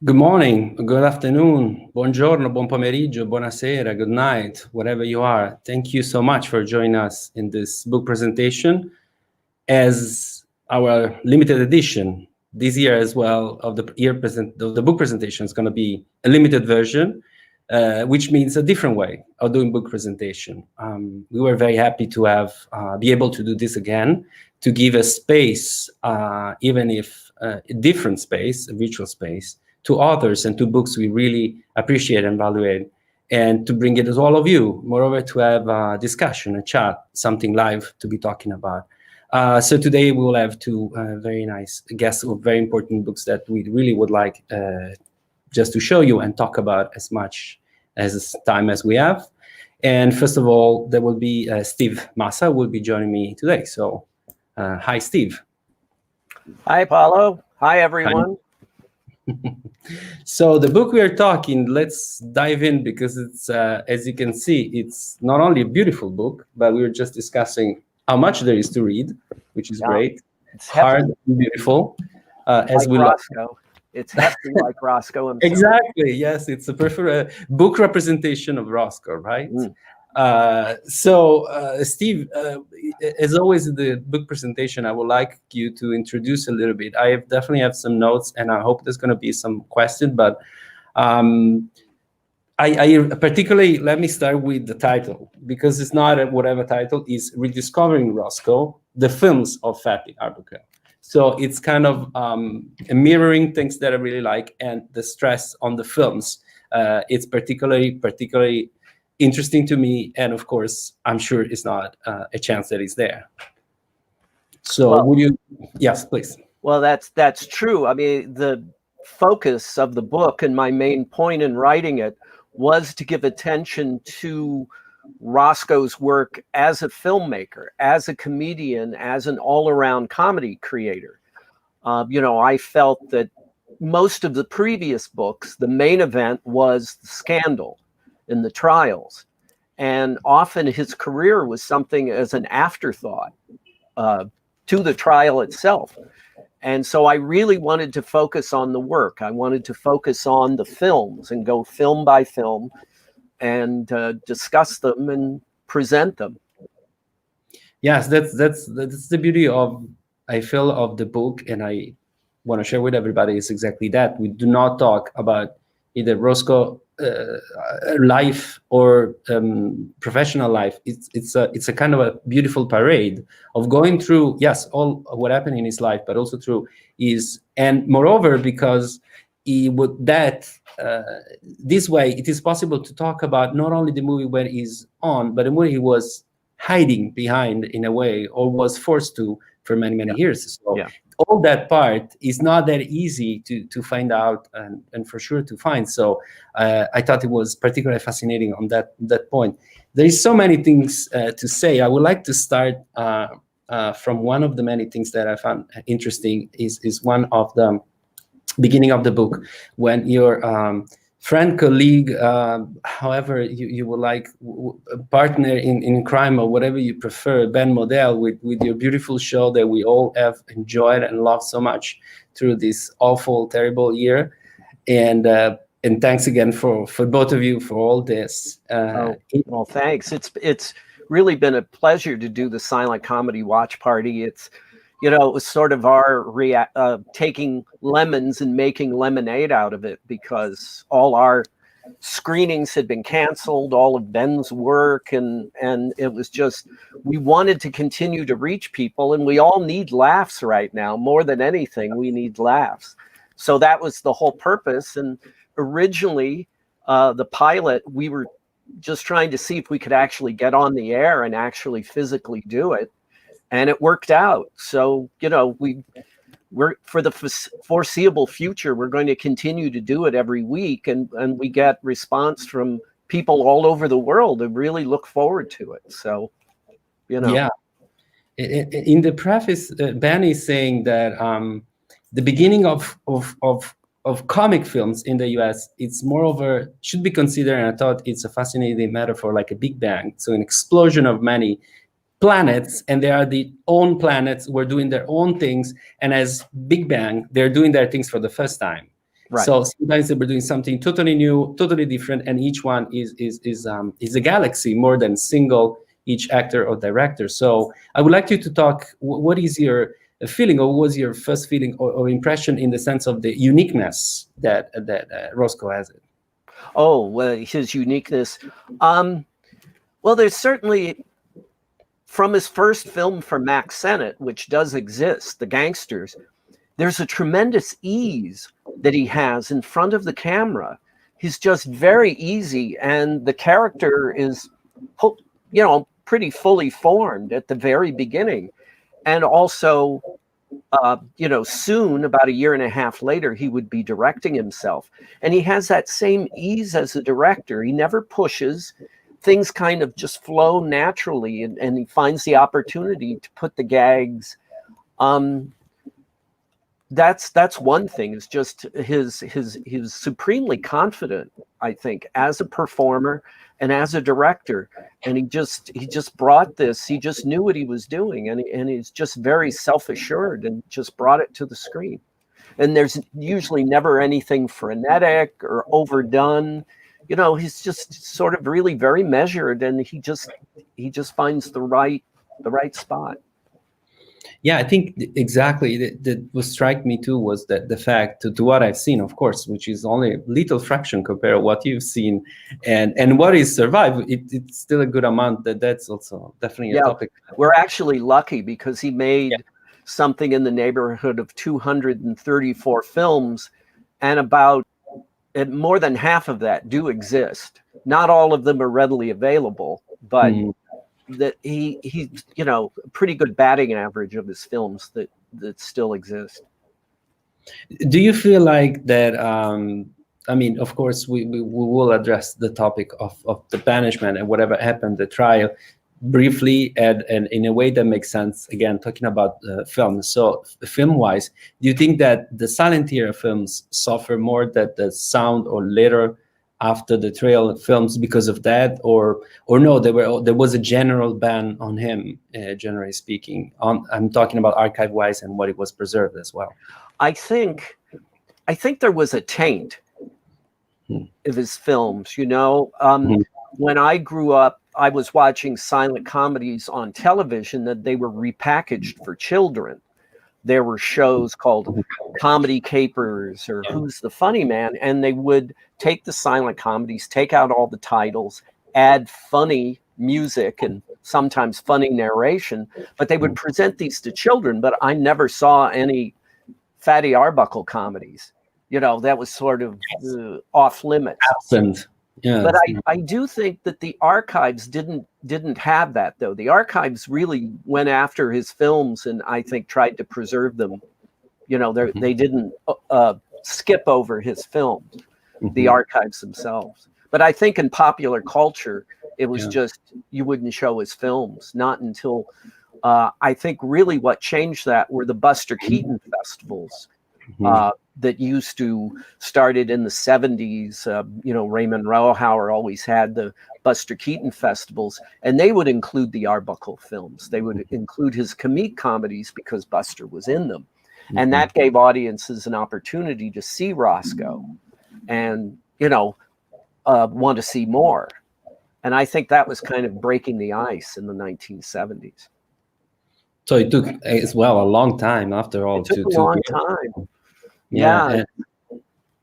Good morning, good afternoon, buongiorno, buon pomeriggio, buonasera, good night, whatever you are. Thank you so much for joining us in this book presentation as our limited edition this year as well of the book presentation is going to be a limited version, which means a different way of doing book presentation. We were very happy to have be able to do this again, to give a space, even if a different space, a virtual space, to authors and to books we really appreciate and evaluate, and to bring it to all of you. Moreover, to have a discussion, a chat, something live to be talking about. So today we will have two very nice guests with very important books that we really would like just to show you and talk about as much as time as we have. And first of all, there will be Steve Massa will be joining me today. So hi, Steve. Hi, Paolo. Hi, everyone. Hi. So the book we are talking, let's dive in, because it's, as you can see, it's not only a beautiful book, but we were just discussing how much there is to read, which is great. It's hard and beautiful, as like we ROSCOE. It's hefty like ROSCOE himself. Exactly, yes, it's a perfect book representation of ROSCOE, right? Steve, as always in the book presentation, I would like you to introduce a little bit. I definitely have some notes, and I hope there's going to be some questions, but I particularly, let me start with the title, because it's not a whatever title, is Rediscovering Roscoe, the films of Fatty Arbuckle. So it's kind of mirroring things that I really like, and the stress on the films. It's particularly interesting to me, and of course, I'm sure it's not a chance that it's there. So well, would you, yes, please. Well, that's true. I mean, the focus of the book and my main point in writing it was to give attention to Roscoe's work as a filmmaker, as a comedian, as an all-around comedy creator. I felt that most of the previous books, the main event was the scandal in the trials. And often his career was something as an afterthought to the trial itself. And so I really wanted to focus on the work. I wanted to focus on the films and go film by film and discuss them and present them. Yes, that's the beauty of, I feel, of the book, and I want to share with everybody is exactly that. We do not talk about either Roscoe life or professional life. It's a kind of a beautiful parade of going through, yes, all what happened in his life, but also through his, and moreover, because he would this way it is possible to talk about not only the movie where he's on, but the movie he was hiding behind in a way, or was forced to for many years. So all that part is not that easy to find out, and for sure to find. So I thought it was particularly fascinating on that point. There is so many things to say. I would like to start from one of the many things that I found interesting is one of the beginning of the book, when your friend, colleague, however you would like, partner in crime or whatever you prefer, Ben Model, with your beautiful show that we all have enjoyed and loved so much through this awful, terrible year. And thanks again for both of you for all this. Well, thanks. It's really been a pleasure to do the silent comedy watch party. It's, it was sort of our taking lemons and making lemonade out of it, because all our screenings had been canceled, all of Ben's work, and it was just, we wanted to continue to reach people, and we all need laughs right now. More than anything, we need laughs. So that was the whole purpose. And originally, the pilot, we were just trying to see if we could actually get on the air and actually physically do it. And it worked out. So, we're for the foreseeable future, we're going to continue to do it every week. And we get response from people all over the world and really look forward to it. So, Yeah. In the preface, Ben is saying that the beginning of comic films in the US, it's moreover, should be considered, and I thought it's a fascinating metaphor, like a Big Bang. So an explosion of many planets, and they are the own planets were doing their own things, and as Big Bang, they're doing their things for the first time. Right. So sometimes they were doing something totally new, totally different, and each one is a galaxy more than single each actor or director. So I would like you to talk. What is your feeling, or what was your first feeling or impression in the sense of the uniqueness that Roscoe has it? Oh, well, his uniqueness. Well, there's certainly, from his first film for Mack Sennett, which does exist, The Gangsters, there's a tremendous ease that he has in front of the camera. He's just very easy, and the character is, pretty fully formed at the very beginning. And also, soon, about a year and a half later, he would be directing himself. And he has that same ease as a director. He never pushes. Things kind of just flow naturally, and he finds the opportunity to put the gags. That's one thing. Is just his supremely confident, I think, as a performer and as a director. And he just brought this. He just knew what he was doing, and he's just very self-assured and just brought it to the screen. And there's usually never anything frenetic or overdone. He's just sort of really very measured, and he just finds the right spot. Yeah, I think exactly that what struck me too was that the fact to what I've seen, of course, which is only a little fraction compared to what you've seen, and what is survived. It's still a good amount. That's also definitely a topic. We're actually lucky because he made something in the neighborhood of 234 films, and about more than half of that do exist. Not all of them are readily available, but that he pretty good batting average of his films that still exist. Do you feel like that? I mean, of course, we will address the topic of the banishment and whatever happened, the trial, briefly and in a way that makes sense. Again, talking about film. So, film-wise, do you think that the silent era films suffer more than the sound or later after the trial films because of that, or no? There was a general ban on him, generally speaking. I'm talking about archive-wise and what it was preserved as well. I think there was a taint of his films. When I grew up, I was watching silent comedies on television that they were repackaged for children. There were shows called Comedy Capers or Who's the Funny Man, and they would take the silent comedies, take out all the titles, add funny music and sometimes funny narration, but they would present these to children. But I never saw any Fatty Arbuckle comedies. That was sort of off limits. Absent. Yeah. But I do think that the archives didn't have that, though. The archives really went after his films and I think tried to preserve them. They didn't skip over his films, the archives themselves. But I think in popular culture, it was just you wouldn't show his films. Not until I think really what changed that were the Buster Keaton festivals. That used to started in the 70s. Raymond Rohauer always had the Buster Keaton festivals, and they would include the Arbuckle films. They would include his comique comedies because Buster was in them. And that gave audiences an opportunity to see Roscoe and, want to see more. And I think that was kind of breaking the ice in the 1970s. So it took as well a long time after all. It took a long time. Yeah.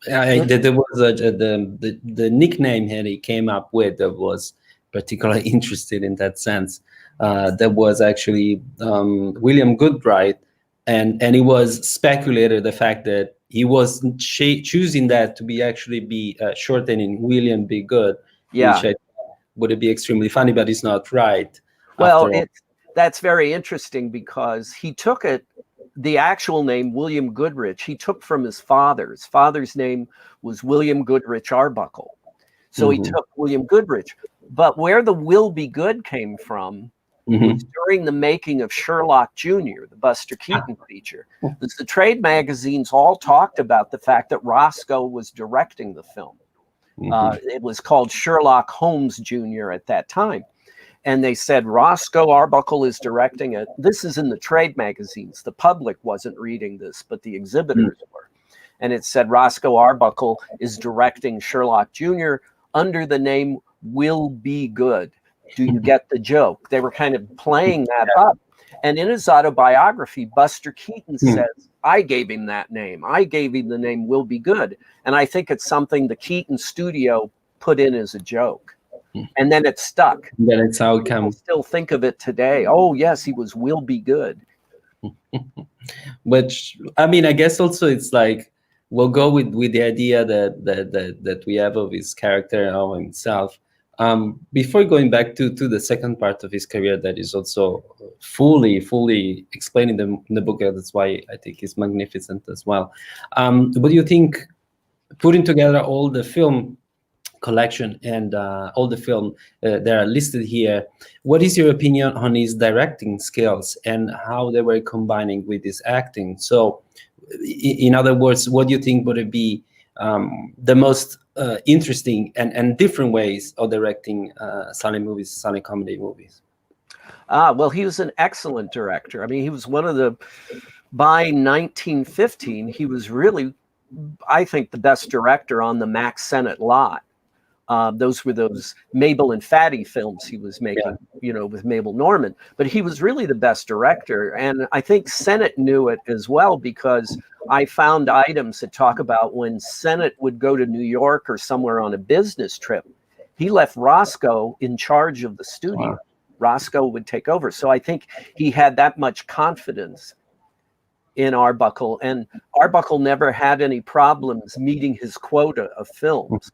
There was the nickname he came up with that was particularly interested in that sense. That was actually William Goodright, and it was speculated the fact that he was choosing that to be shortening William B. Good, which I would be extremely funny, but it's not right. Well, that's very interesting because he took it. The actual name, William Goodrich, he took from his father. His father's name was William Goodrich Arbuckle. So he took William Goodrich. But where the Will Be Good came from was during the making of Sherlock Jr., the Buster Keaton feature. The trade magazines all talked about the fact that Roscoe was directing the film. It was called Sherlock Holmes Jr. at that time. And they said, Roscoe Arbuckle is directing it. This is in the trade magazines. The public wasn't reading this, but the exhibitors were. and it said Roscoe Arbuckle is directing Sherlock Jr. under the name Will Be Good. Do you get the joke? They were kind of playing that up. And in his autobiography, Buster Keaton says, I gave him that name. I gave him the name Will Be Good. And I think it's something the Keaton studio put in as a joke. And then it stuck. Then it's how it comes. Still think of it today. Oh, yes, he was Will Be Good. Which, I mean, I guess also it's like, we'll go with the idea that we have of his character and of himself. Before going back to the second part of his career, that is also fully explained in the book. That's why I think it's magnificent as well. What do you think, putting together all the film collection and all the film that are listed here, what is your opinion on his directing skills and how they were combining with his acting? So in other words, what do you think would it be the most interesting and different ways of directing silent movies, silent comedy movies? Well, he was an excellent director. I mean, he was one of the, by 1915, he was really, I think, the best director on the Max Sennett lot. Those were those Mabel and Fatty films he was making, you know, with Mabel Normand. But he was really the best director. And I think Sennett knew it as well, because I found items that talk about when Sennett would go to New York or somewhere on a business trip, he left Roscoe in charge of the studio. Wow. Roscoe would take over. So I think he had that much confidence in Arbuckle. And Arbuckle never had any problems meeting his quota of films.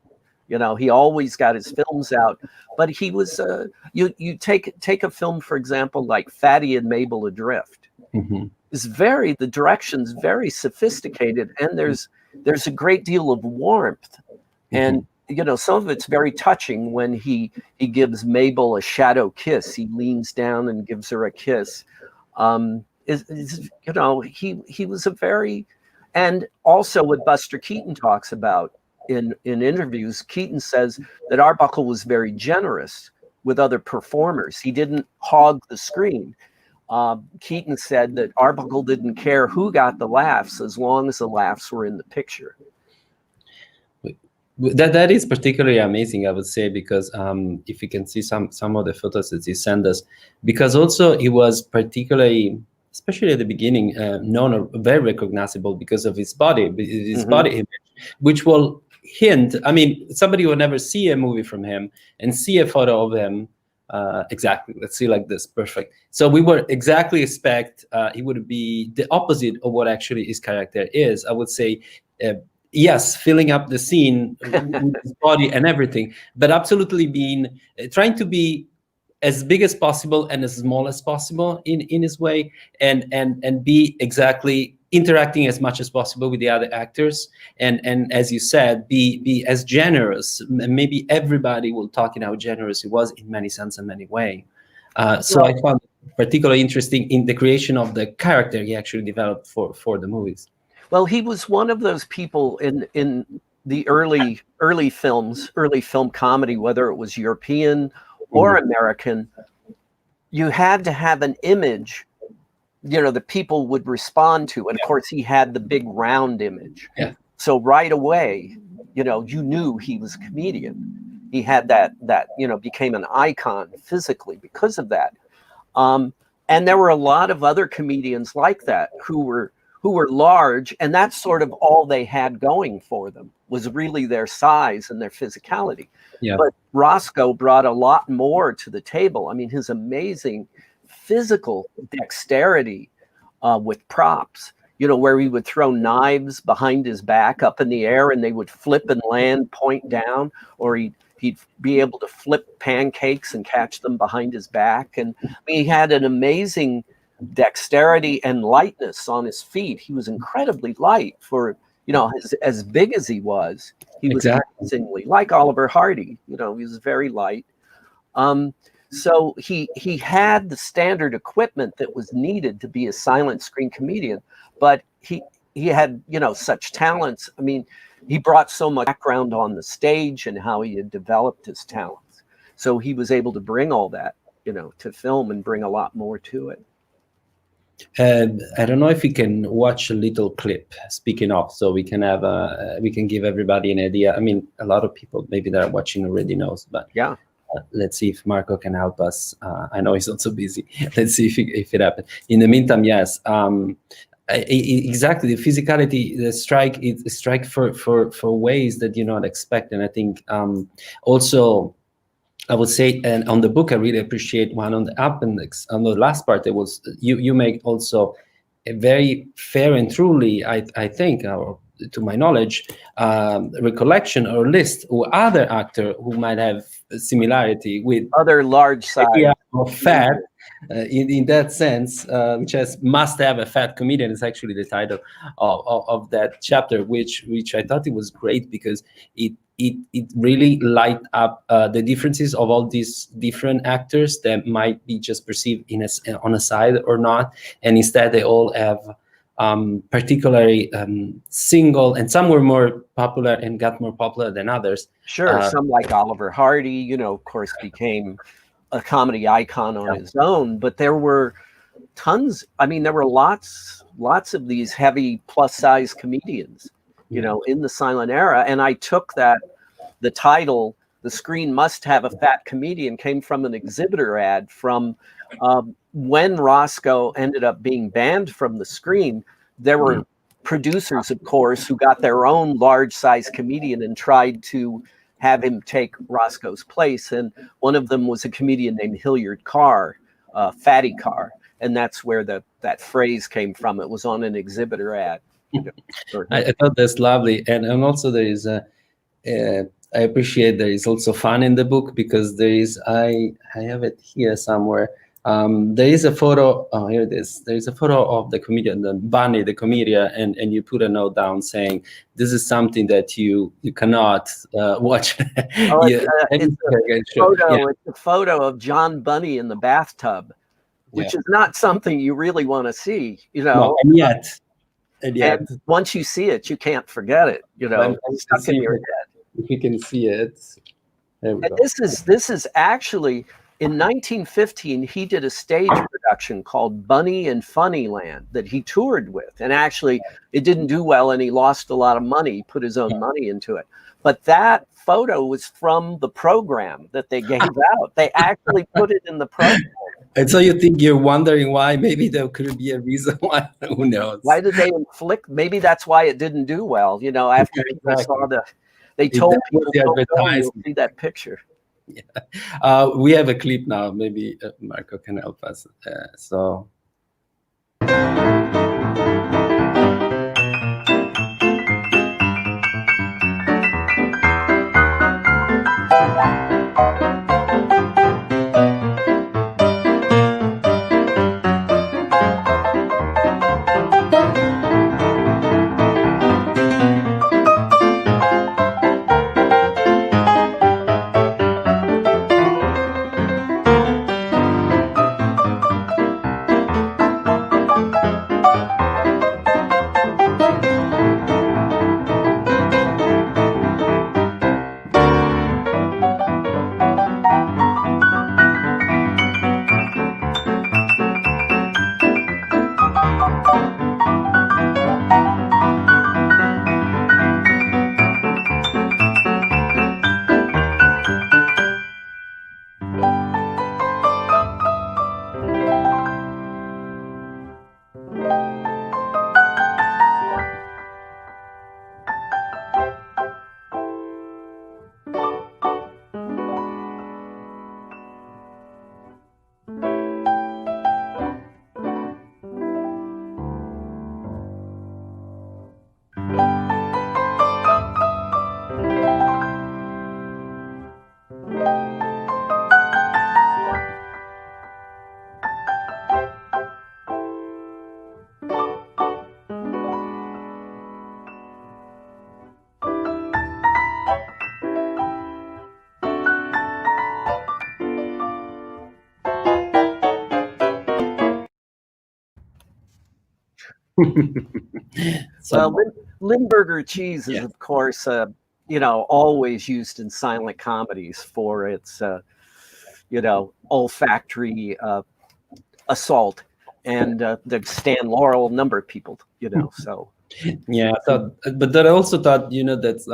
You know, he always got his films out, but he was, you take a film, for example, like Fatty and Mabel Adrift. It's the direction's very sophisticated, and there's a great deal of warmth. And, you know, some of it's very touching when he gives Mabel a shadow kiss. He leans down and gives her a kiss. You know, he was a very, and also what Buster Keaton talks about, in interviews, Keaton says that Arbuckle was very generous with other performers. He didn't hog the screen. Keaton said that Arbuckle didn't care who got the laughs as long as the laughs were in the picture. That is particularly amazing, I would say, because if you can see some of the photos that he sent us, because also he was particularly, especially at the beginning, known or very recognizable because of his body image, which will hint, I mean, somebody will never see a movie from him and see a photo of him exactly, let's see, like this, perfect. So we would exactly expect he would be the opposite of what actually his character is. I would say, yes, filling up the scene with his body and everything, but absolutely trying to be as big as possible and as small as possible in his way, and be exactly interacting as much as possible with the other actors, and as you said, be as generous. Maybe everybody will talk in how generous he was in many sense and many ways. So I found it particularly interesting in the creation of the character he actually developed for the movies. Well, he was one of those people in the early film comedy, whether it was European or American, you had to have an image, you know, that people would respond to. And of course, he had the big round image. So right away, you know, you knew he was a comedian. He had that, you know, became an icon physically because of that. And there were a lot of other comedians like that who were large, and that's sort of all they had going for them, was really their size and their physicality. But Roscoe brought a lot more to the table. I mean, his amazing physical dexterity with props, you know, where he would throw knives behind his back up in the air and they would flip and land point down, or he'd be able to flip pancakes and catch them behind his back. And I mean, he had an amazing dexterity and lightness on his feet. He was incredibly light for, you know, as big as he was. He was amazingly, like Oliver Hardy, you know, he was very light. So he had the standard equipment that was needed to be a silent screen comedian, but he had, you know, such talents. I mean, he brought so much background on the stage and how he had developed his talents. So he was able to bring all that, you know, to film and bring a lot more to it. I don't know if we can watch a little clip. Speaking of, so we can have we can give everybody an idea. I mean, a lot of people maybe that are watching already knows, but Yeah. Let's see if Marco can help us. I know he's also busy. Let's see if it happens. In the meantime, yes. Exactly, the physicality, the strike for ways that you not expect, and I think also I would say, and on the book I really appreciate one on the appendix on the last part. It was you make also a very fair and truly, I think, or to my knowledge, recollection or list or other actor who might have a similarity with Other large size of fat. In that sense, which must have a fat comedian is actually the title of that chapter, which I thought it was great because it really light up the differences of all these different actors that might be just perceived on a side or not, and instead they all have particularly single, and some were more popular and got more popular than others. Sure, some like Oliver Hardy, you know, of course, became a comedy icon on his own, but there were tons. I mean, there were lots of these heavy plus size comedians, you know, in the silent era. And I took the title, "The Screen Must Have a Fat Comedian," came from an exhibitor ad from when Roscoe ended up being banned from the screen. There were producers, of course, who got their own large size comedian and tried to have him take Roscoe's place. And one of them was a comedian named Hilliard Carr, Fatty Carr. And that's where that phrase came from. It was on an exhibitor ad. I thought that's lovely. And also there is I appreciate there is also fun in the book, because there is, I have it here somewhere. There is a photo, oh, here it is. There is a photo of the comedian, the Bunny, the comedian, and you put a note down saying, this is something that you cannot watch. Oh, it's a photo of John Bunny in the bathtub, which is not something you really want to see, you know. No, and yet. And once you see it, you can't forget it, you know. It's stuck in your head. If you can see it. There we And go. this is actually, in 1915, he did a stage production called Bunny in Funnyland that he toured with. And actually, it didn't do well, and he lost a lot of money. He put his own money into it. But that photo was from the program that they gave out. They actually put it in the program. And so you're wondering why? Maybe there could be a reason why. Who knows? Why did they inflict? Maybe that's why it didn't do well. You know, after I saw they told people, you'll see that picture. Yeah. We have a clip now. Maybe Marco can help us. So. Well, Limburger cheese is, of course, you know, always used in silent comedies for its, you know, olfactory assault. and the Stan Laurel, a number of people, you know. So yeah, but I also thought, you know, that's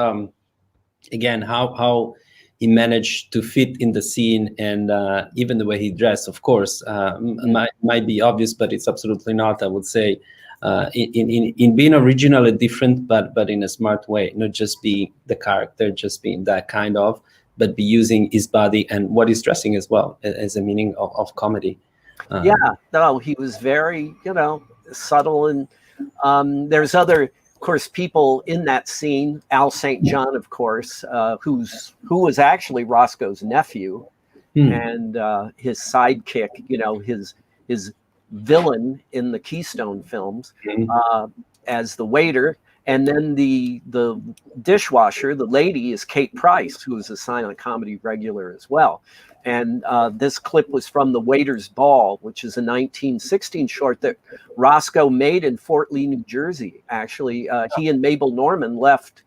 again how he managed to fit in the scene, and even the way he dressed, of course, might be obvious, but it's absolutely not. I would say in being original and different, but in a smart way, not just be the character, just being that kind of, but be using his body and what he's dressing as well as a meaning of comedy. Yeah, no, he was very, you know, subtle, and there's other, of course, people in that scene. Al St. John, of course, who was actually Roscoe's nephew, and his sidekick, you know, his villain in the Keystone films, as the waiter. And then the dishwasher, the lady, is Kate Price, who is a silent comedy regular as well. And this clip was from The Waiter's Ball, which is a 1916 short that Roscoe made in Fort Lee, New Jersey. Actually, he and Mabel Norman left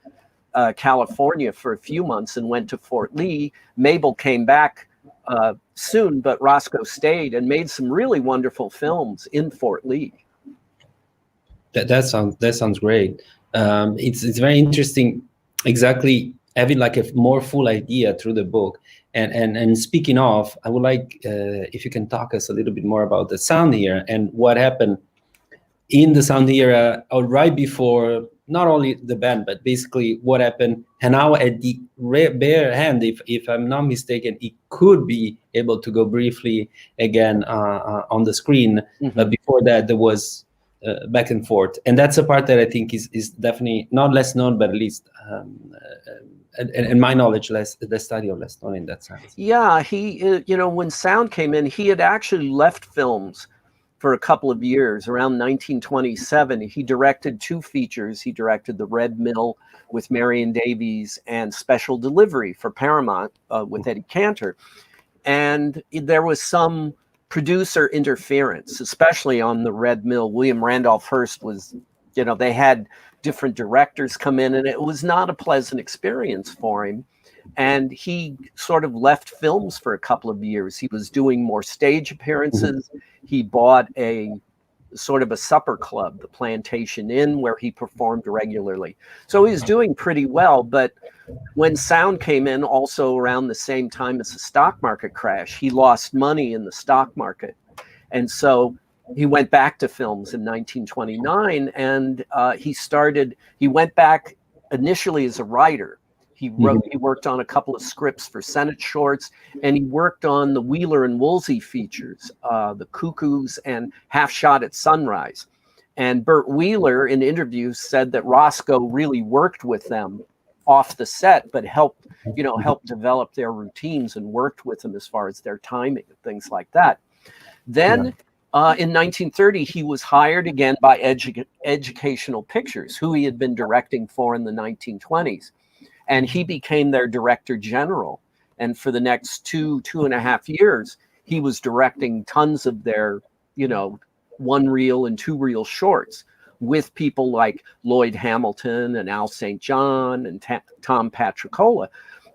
California for a few months and went to Fort Lee. Mabel came back soon, but Roscoe stayed and made some really wonderful films in Fort Lee. That sounds great. It's very interesting, exactly, having like a more full idea through the book. And speaking of, I would like if you can talk us a little bit more about the sound here and what happened in the sound era, or right before, not only the band, but basically what happened, and how at the bare hand, if I'm not mistaken, it could be able to go briefly again on the screen. But before that, there was back and forth, and that's a part that I think is definitely not less known, but at least and my knowledge the study of less known in that sense. Yeah, he, you know, when sound came in, he had actually left films for a couple of years. Around 1927, he directed 2 features. He directed The Red Mill with Marion Davies and Special Delivery for Paramount with Eddie Cantor. And there was some producer interference, especially on The Red Mill. William Randolph Hearst was, you know, they had different directors come in, and it was not a pleasant experience for him. And he sort of left films for a couple of years. He was doing more stage appearances. He bought a sort of a supper club, the Plantation Inn, where he performed regularly. So he was doing pretty well. But when sound came in, also around the same time as the stock market crash, he lost money in the stock market. And so he went back to films in 1929, and he went back initially as a writer. He worked on a couple of scripts for Senate shorts, and he worked on the Wheeler and Woolsey features, The Cuckoos and Half Shot at Sunrise. And Burt Wheeler in interviews said that Roscoe really worked with them off the set, but helped develop their routines and worked with them as far as their timing and things like that. Then in 1930, he was hired again by Educational Pictures, who he had been directing for in the 1920s. And he became their director general. And for the next 2.5 years, he was directing tons of their, you know, 1-reel and 2-reel shorts with people like Lloyd Hamilton and Al St. John and Tom Patricola.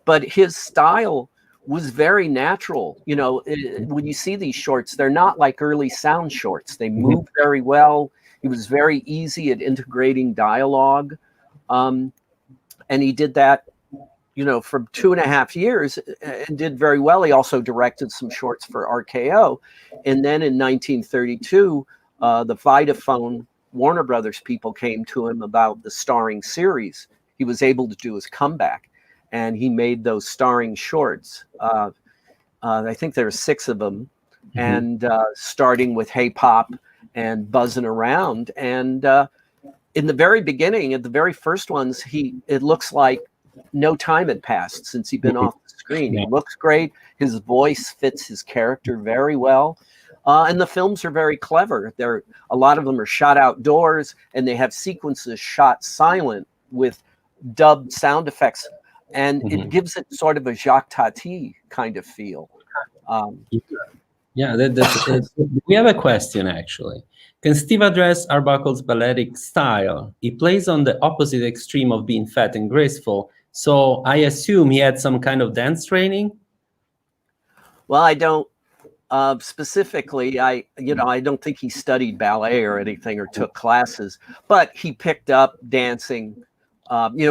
But his style was very natural. You know, when you see these shorts, they're not like early sound shorts. They move very well. He was very easy at integrating dialogue. And he did that, you know, for 2.5 years and did very well. He also directed some shorts for RKO. And then in 1932, the Vitaphone Warner Brothers people came to him about the starring series. He was able to do his comeback, and he made those starring shorts. I think there are 6 of them, and starting with Hey Pop and Buzzing Around. And in the very beginning, at the very first ones, it looks like no time had passed since he'd been off the screen. He looks great. His voice fits his character very well. And the films are very clever. A lot of them are shot outdoors, and they have sequences shot silent with dubbed sound effects. And it gives it sort of a Jacques Tati kind of feel. We have a question, actually. Can Steve address Arbuckle's balletic style? He plays on the opposite extreme of being fat and graceful, so I assume he had some kind of dance training? Well, I don't Specifically, I don't think he studied ballet or anything or took classes, but he picked up dancing,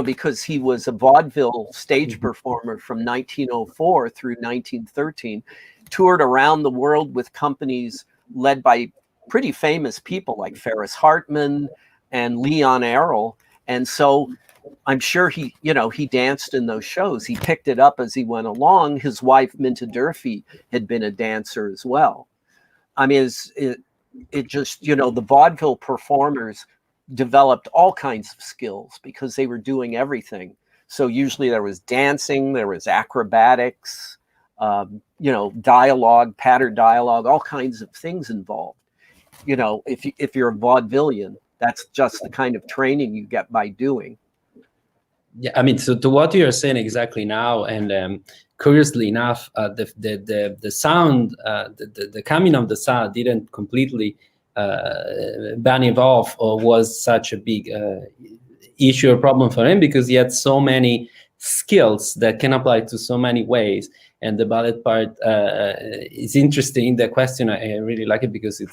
because he was a vaudeville stage performer from 1904 through 1913, toured around the world with companies led by pretty famous people like Ferris Hartman and Leon Errol. And so I'm sure he danced in those shows. He picked it up as he went along. His wife, Minta Durfee, had been a dancer as well. I mean, it just, the vaudeville performers developed all kinds of skills because they were doing everything. So usually there was dancing, there was acrobatics, dialogue, pattern dialogue, all kinds of things involved. If you're a vaudevillian, that's just the kind of training you get by doing. Yeah, I mean, so to what you're saying exactly now, and curiously enough, the sound, the coming of the sound didn't completely ban him off or was such a big issue or problem for him, because he had so many skills that can apply to so many ways. And the ballet part is interesting. The question, I really like it because it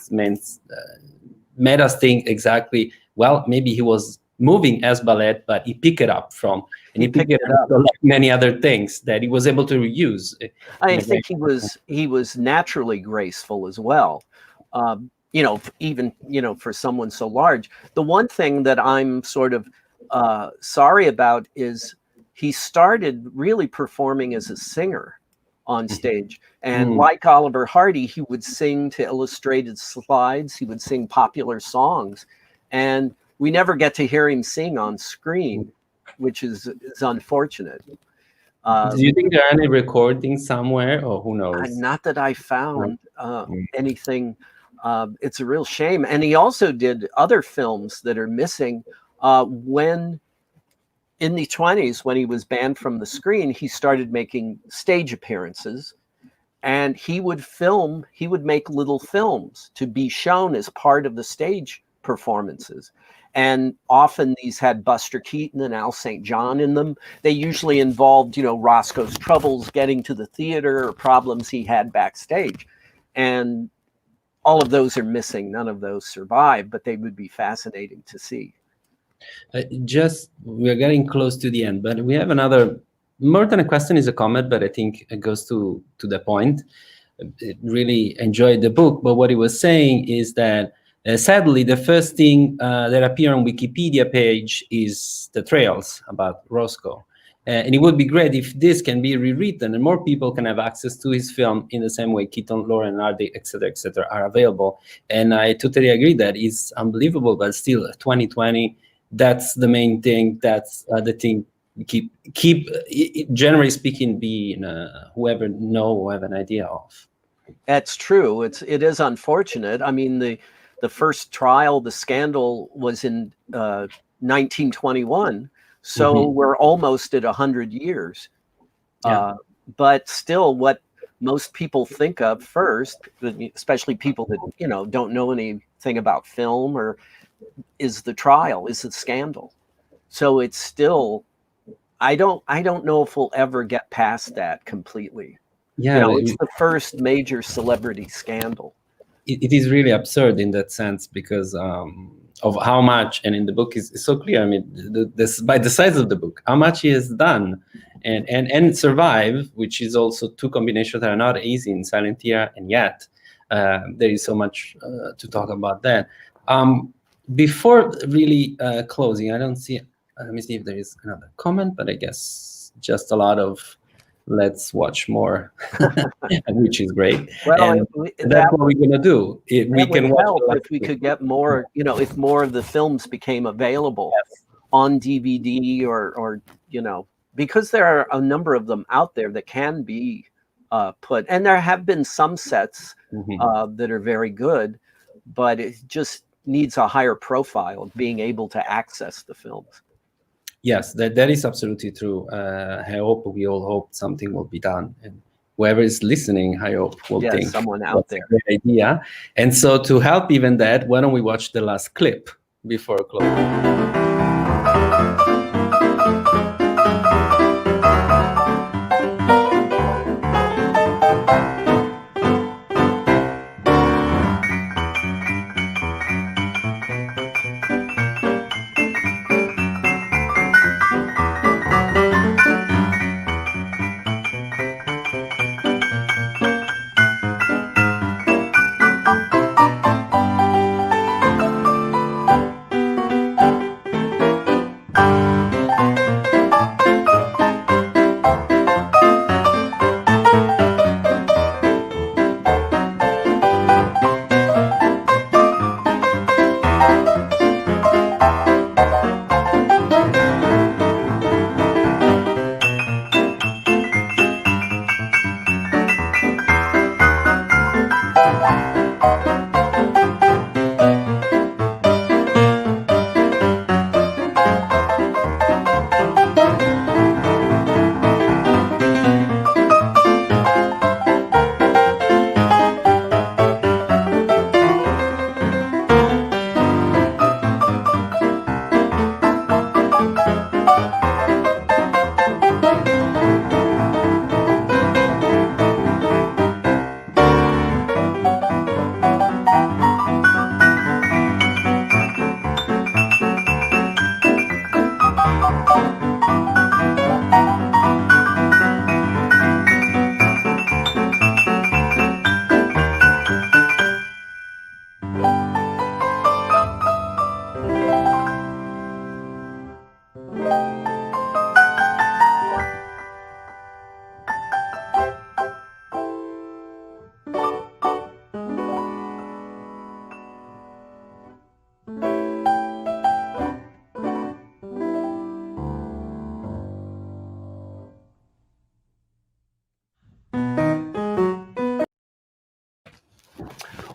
made us think exactly, well, maybe he was moving as ballet, but he picked it up from, and he picked it up from like many other things that he was able to reuse. I think he was naturally graceful as well. Even for someone so large. The one thing that I'm sort of sorry about is he started really performing as a singer on stage. And like Oliver Hardy, he would sing to illustrated slides. He would sing popular songs. And we never get to hear him sing on screen, which is unfortunate. Do you think there are any recordings somewhere, or who knows? Not that I found anything. It's a real shame. And he also did other films that are missing. When in the 1920s, when he was banned from the screen, he started making stage appearances, and he would make little films to be shown as part of the stage performances. And often these had Buster Keaton and Al St. John in them. They usually involved, Roscoe's troubles getting to the theater or problems he had backstage. And all of those are missing. None of those survive, but they would be fascinating to see. We're getting close to the end, but we have another, more than a question, is a comment, but I think it goes to the point. I really enjoyed the book, but what he was saying is that sadly, the first thing that appears on Wikipedia page is the trails about Roscoe. And it would be great if this can be rewritten and more people can have access to his film in the same way Keaton, Lauren, Hardy, etc., are available. And I totally agree that it's unbelievable, but still, 2020, that's the main thing. That's the thing. Keep generally speaking, being whoever have an idea of. That's true. It is unfortunate. I mean, the first trial, the scandal, was in 1921. So we're almost at 100 years. Yeah. But still, what most people think of first, especially people that don't know anything about film, is the trial, is the scandal. So it's still, I don't know if we'll ever get past that completely. Yeah, it's the first major celebrity scandal. It is really absurd in that sense because of how much, and in the book is so clear. I mean, by the size of the book, how much he has done and survive, which is also two combinations that are not easy in silent era, and yet there is so much to talk about that. Before really closing, I don't see. Let me see if there is another comment, but I guess just a lot of let's watch more, which is great. Well, that's what we're gonna do. We can help if we could get more. If more of the films became available on DVD or because there are a number of them out there that can be put, and there have been some sets that are very good, but it just needs a higher profile of being able to access the films. Yes, that is absolutely true. We all hope something will be done, and whoever is listening, I hope will think someone out there. Great idea. And so, to help even that, why don't we watch the last clip before closing?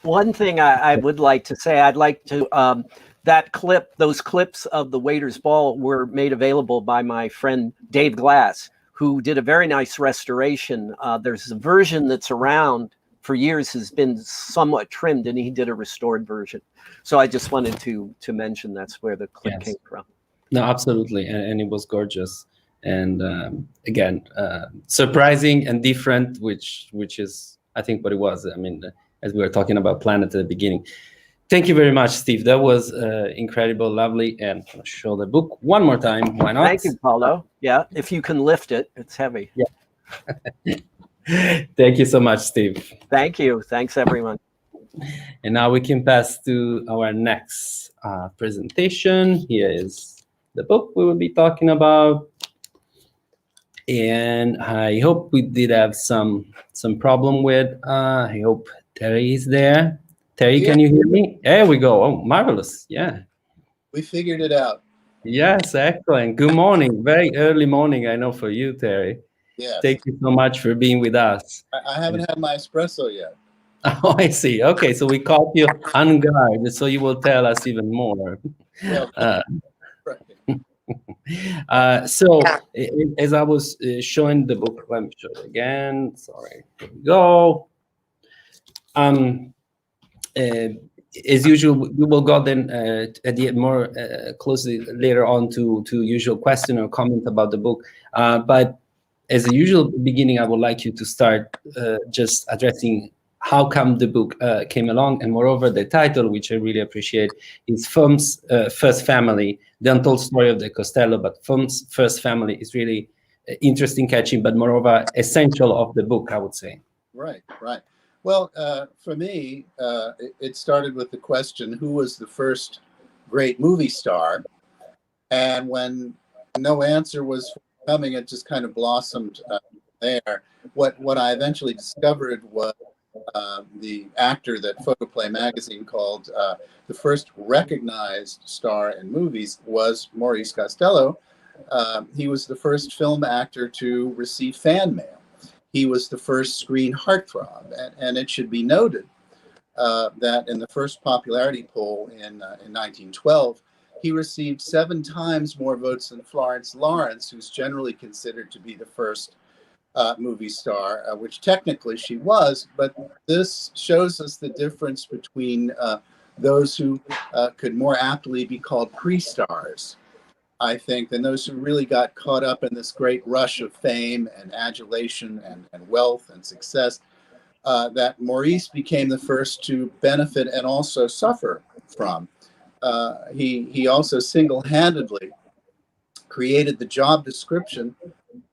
One thing I would like to say, I'd like to, those clips of the Waiter's Ball were made available by my friend Dave Glass, who did a very nice restoration. There's a version that's around for years, has been somewhat trimmed, and he did a restored version. So I just wanted to mention that's where the clip came from. No, absolutely, and it was gorgeous. And again, surprising and different, which is, I think, what it was. I mean, as we were talking about Planet at the beginning. Thank you very much, Steve. That was incredible, lovely. And I'll show the book one more time. Why not? Thank you, Paulo. Yeah, if you can lift it, it's heavy. Yeah. Thank you so much, Steve. Thank you. Thanks, everyone. And now we can pass to our next presentation. Here is the book we will be talking about. And I hope we did have some problem with, I hope Terry is there. Terry, can you hear me? There we go. Oh, marvelous. Yeah. We figured it out. Yes, excellent. Good morning. Very early morning, I know, for you, Terry. Yes. Thank you so much for being with us. I haven't had my espresso yet. Oh, I see. Okay, so we caught you on guard, so you will tell us even more. Well, So, as I was showing the book, let me show it again. Sorry. Here we go. As usual, we will go then at the more closely later on to usual question or comment about the book. But as a usual beginning, I would like you to start just addressing how come the book came along, and moreover, the title, which I really appreciate, is Film's First Family, the untold story of the Costello. But Film's First Family is really interesting, catching, but moreover, essential of the book, I would say. Right, right. Well, for me, it started with the question, who was the first great movie star? And when no answer was coming, it just kind of blossomed there. What I eventually discovered was the actor that Photoplay magazine called the first recognized star in movies was Maurice Costello. He was the first film actor to receive fan mail. He was the first screen heartthrob, and it should be noted that in the first popularity poll in 1912, he received 7 times more votes than Florence Lawrence, who's generally considered to be the first movie star, which technically she was. But this shows us the difference between those who could more aptly be called pre-stars, I think, than those who really got caught up in this great rush of fame and adulation and wealth and success, that Maurice became the first to benefit and also suffer from. He also single-handedly created the job description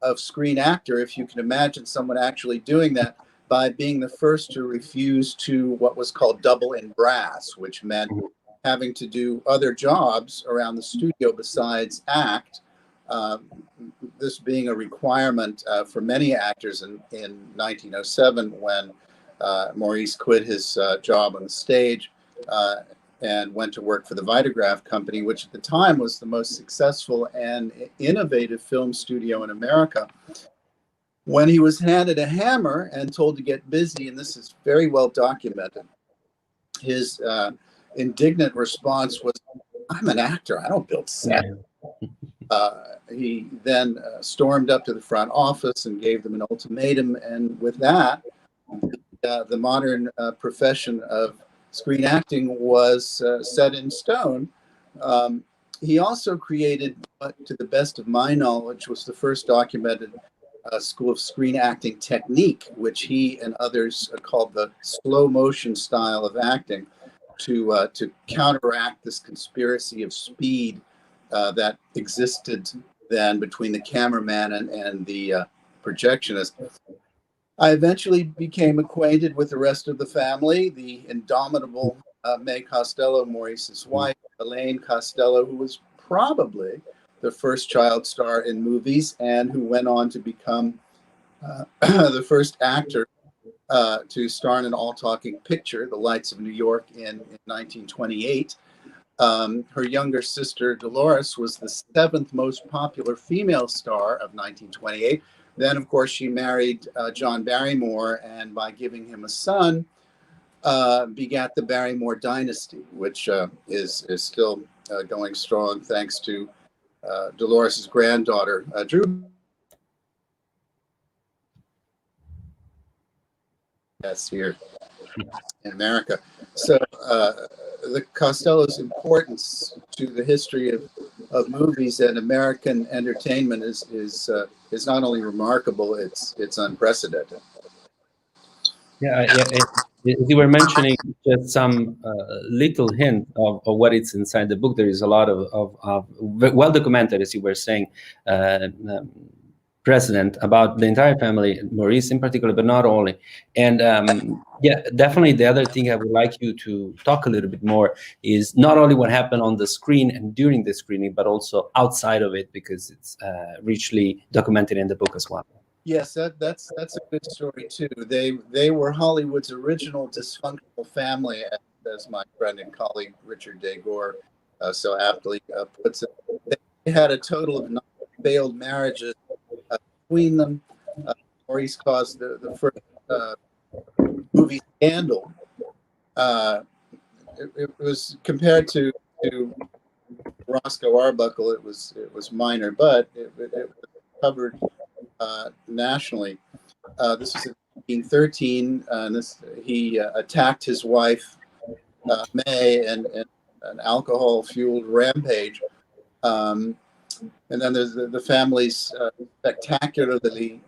of screen actor, if you can imagine someone actually doing that, by being the first to refuse to what was called double in brass, which meant having to do other jobs around the studio besides act, this being a requirement for many actors in 1907 when Maurice quit his job on the stage and went to work for the Vitagraph Company, which at the time was the most successful and innovative film studio in America. When he was handed a hammer and told to get busy, and this is very well documented, his indignant response was, "I'm an actor, I don't build sets." He then stormed up to the front office and gave them an ultimatum, and with that, the modern profession of screen acting was set in stone. He also created, to the best of my knowledge, was the first documented school of screen acting technique, which he and others called the slow motion style of acting, to counteract this conspiracy of speed that existed then between the cameraman and the projectionist. I eventually became acquainted with the rest of the family, the indomitable May Costello, Maurice's wife, Elaine Costello, who was probably the first child star in movies and who went on to become the first actor to star in an all-talking picture, The Lights of New York, in 1928. Her younger sister, Dolores, was the 7th most popular female star of 1928. Then, of course, she married John Barrymore, and by giving him a son, begat the Barrymore dynasty, which is still going strong thanks to Dolores's granddaughter, Drew. Yes, here in America. So the Costello's importance to the history of movies and American entertainment is not only remarkable, it's unprecedented. Yeah, you were mentioning just some little hint of what is inside the book. There is a lot of well documented, as you were saying, precedent about the entire family, Maurice in particular, but not only. And yeah, definitely the other thing I would like you to talk a little bit more is not only what happened on the screen and during the screening, but also outside of it, because it's richly documented in the book as well. Yes, that's a good story too. They were Hollywood's original dysfunctional family, as my friend and colleague Richard Degore so aptly puts it. They had a total of 9 failed marriages between them. Maurice caused the first movie scandal. It was compared to Roscoe Arbuckle. It was minor, but it was covered nationally. This was in 1913. He attacked his wife May and an alcohol-fueled rampage. And then there's the family's spectacularly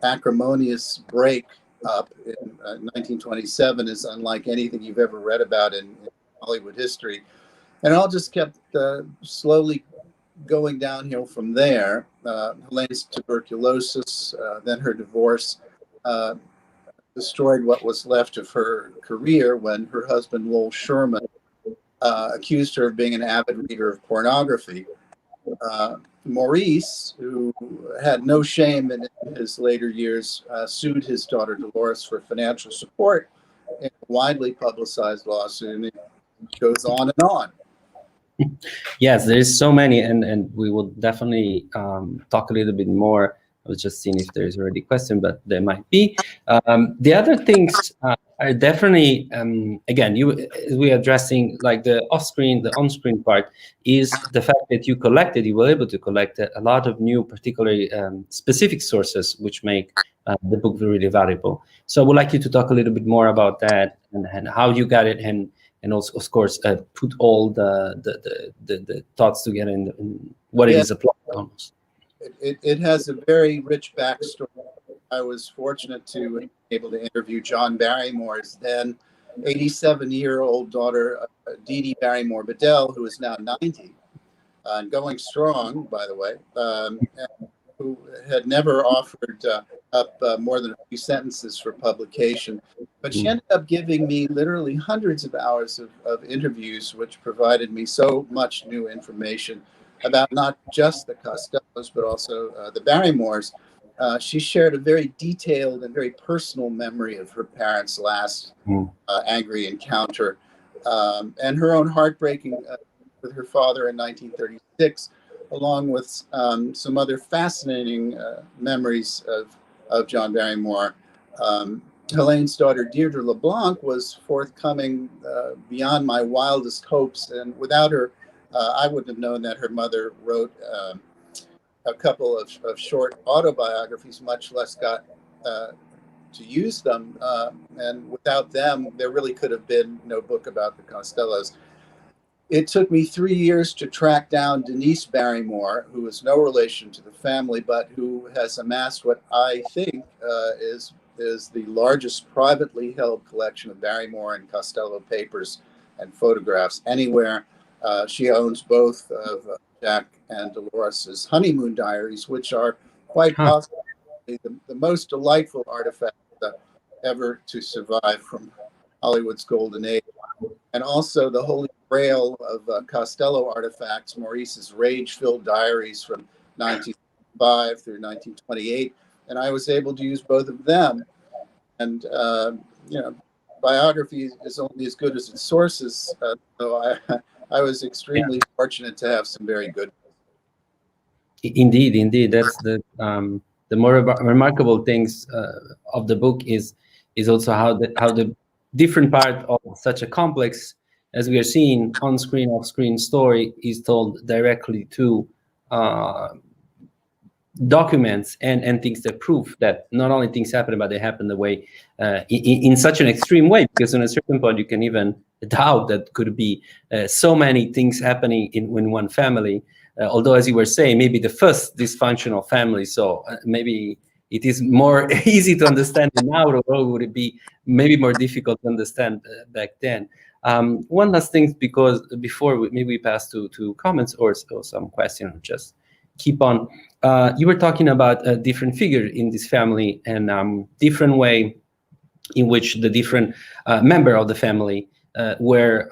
acrimonious break up in 1927 is unlike anything you've ever read about in Hollywood history. And it all just kept slowly going downhill from there. Helene's tuberculosis, then her divorce, destroyed what was left of her career when her husband, Lowell Shulman, accused her of being an avid reader of pornography. Maurice, who had no shame in his later years, sued his daughter Dolores for financial support in a widely publicized lawsuit, and it goes on and on. Yes, there's so many, and we will definitely talk a little bit more. I was just seeing if there's already a question, but there might be. The other things are definitely, again, we're addressing like the off-screen, the on-screen part is the fact that you were able to collect a lot of new, particularly specific sources, which make the book really valuable. So I would like you to talk a little bit more about that and how you got it, and also, of course, put all the thoughts together in what it is a plot almost. It has a very rich backstory. I was fortunate to be able to interview John Barrymore's then 87-year-old daughter, Dee Dee Barrymore Bedell, who is now 90 and going strong, by the way, who had never offered up more than a few sentences for publication. But she ended up giving me literally hundreds of hours of interviews, which provided me so much new information about not just the Costellos, but also the Barrymores. She shared a very detailed and very personal memory of her parents' last angry encounter, and her own heartbreaking with her father in 1936, along with some other fascinating memories of John Barrymore. Helene's daughter, Deirdre LeBlanc, was forthcoming beyond my wildest hopes, and without her, I wouldn't have known that her mother wrote a couple of short autobiographies, much less got to use them. And without them, there really could have been no book about the Costellos. It took me 3 years to track down Denise Barrymore, who is no relation to the family, but who has amassed what I think is the largest privately held collection of Barrymore and Costello papers and photographs anywhere. She owns both of Jack and Dolores's honeymoon diaries, which are quite possibly the most delightful artifact ever to survive from Hollywood's golden age. And also the holy grail of Costello artifacts, Maurice's rage-filled diaries from 1905 through 1928. And I was able to use both of them. And, biography is only as good as its sources. So I was extremely fortunate to have some very good. Indeed, that's the more remarkable things of the book is also how the different part of such a complex, as we are seeing, on-screen, off-screen story is told directly to documents and things that prove that not only things happen, but they happen the way in such an extreme way, because on a certain point you can even doubt that could be so many things happening in one family. Although, as you were saying, maybe the first dysfunctional family, so maybe it is more easy to understand now, or would it be maybe more difficult to understand back then? One last thing, because before maybe we pass to comments or some questions, just keep on. You were talking about a different figure in this family and different way in which the different member of the family were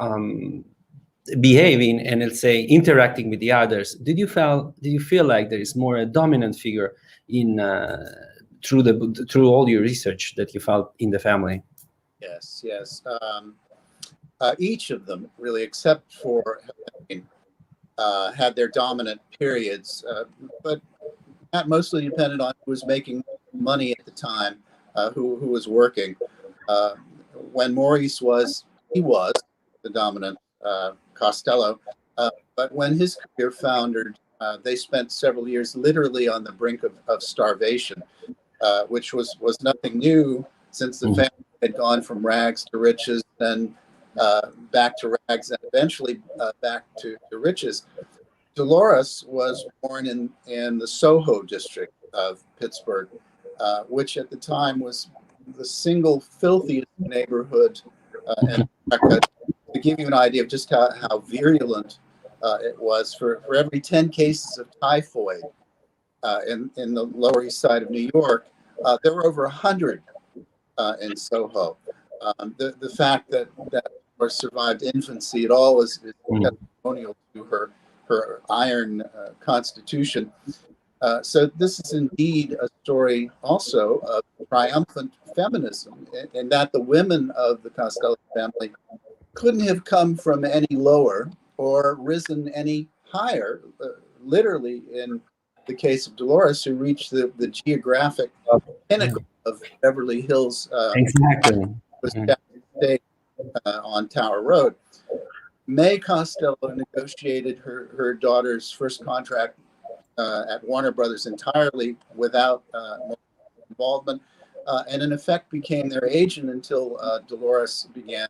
behaving and, let's say, interacting with the others. Did you feel like there is more a dominant figure in through all your research that you found in the family? Yes, yes. Each of them, really, except for Helene, had their dominant periods, but that mostly depended on who was making money at the time, who was working. When Maurice was the dominant Costello, but when his career foundered, they spent several years literally on the brink of starvation, which was nothing new, since the family had gone from rags to riches, then back to rags, and eventually back to riches. Dolores was born in the Soho district of Pittsburgh, which at the time was the single filthiest neighborhood in America. To give you an idea of just how virulent it was, for every 10 cases of typhoid in the Lower East Side of New York, there were over 100 in Soho. The fact that Dolores survived infancy at all is testimonial to her iron constitution. So this is indeed a story also of triumphant feminism, in that the women of the Costello family couldn't have come from any lower or risen any higher. Literally, in the case of Dolores, who reached the geographic pinnacle of Beverly Hills, Exactly. was State on Tower Road. May Costello negotiated her daughter's first contract at Warner Brothers entirely without involvement, and in effect became their agent until Dolores began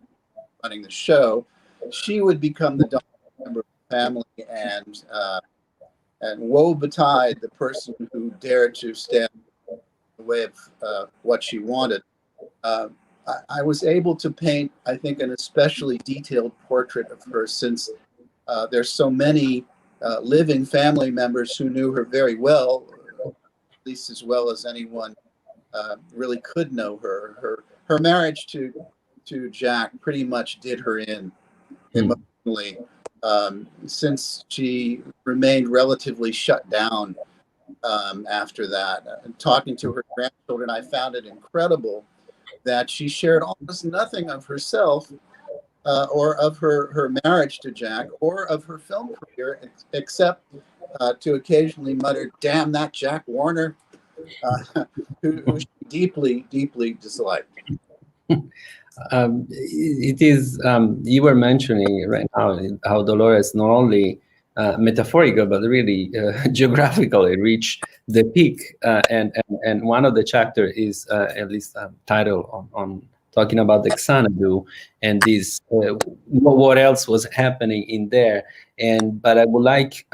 running the show. She would become the dominant member of the family, and woe betide the person who dared to stand in the way of what she wanted. I was able to paint, I think, an especially detailed portrait of her, since there's so many living family members who knew her very well, at least as well as anyone really could know her. Her marriage to Jack pretty much did her in emotionally, since she remained relatively shut down after that. Talking to her grandchildren, I found it incredible that she shared almost nothing of herself or of her marriage to Jack or of her film career, except to occasionally mutter, "Damn that Jack Warner," who she deeply, deeply disliked. It is, you were mentioning right now how Dolores not only metaphorical, but really geographically reached the peak. And one of the chapter is at least titled on talking about the Xanadu and this, what else was happening in there. But I would like,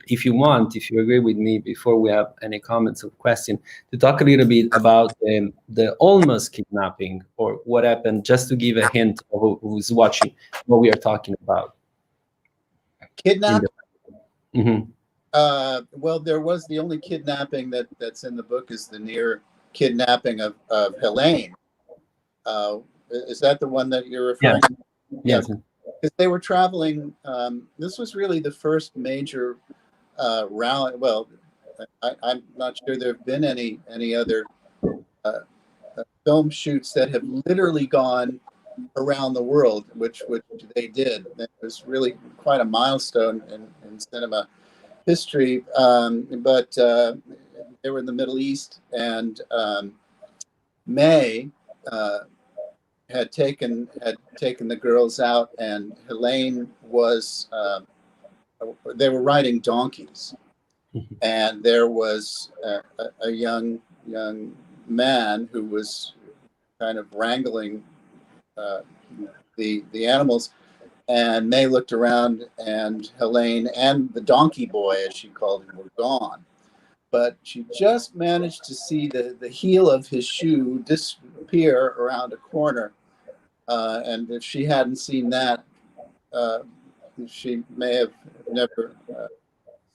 if you agree with me, before we have any comments or question, to talk a little bit about the almost kidnapping, or what happened, just to give a hint of who's watching what we are talking about. Kidnapping? Mm-hmm. Well, there was the only kidnapping that's in the book is the near kidnapping of Helene. Is that the one that you're referring to? Yes. Because they were traveling. This was really the first major rally. Well, I'm not sure there have been any other film shoots that have literally gone around the world, which they did. It was really quite a milestone in cinema history. But they were in the Middle East, and May had taken the girls out, and Helene was they were riding donkeys, and there was a young man who was kind of wrangling the animals, and May looked around, and Helene and the donkey boy, as she called him, were gone. But she just managed to see the heel of his shoe disappear around a corner. And if she hadn't seen that, she may have never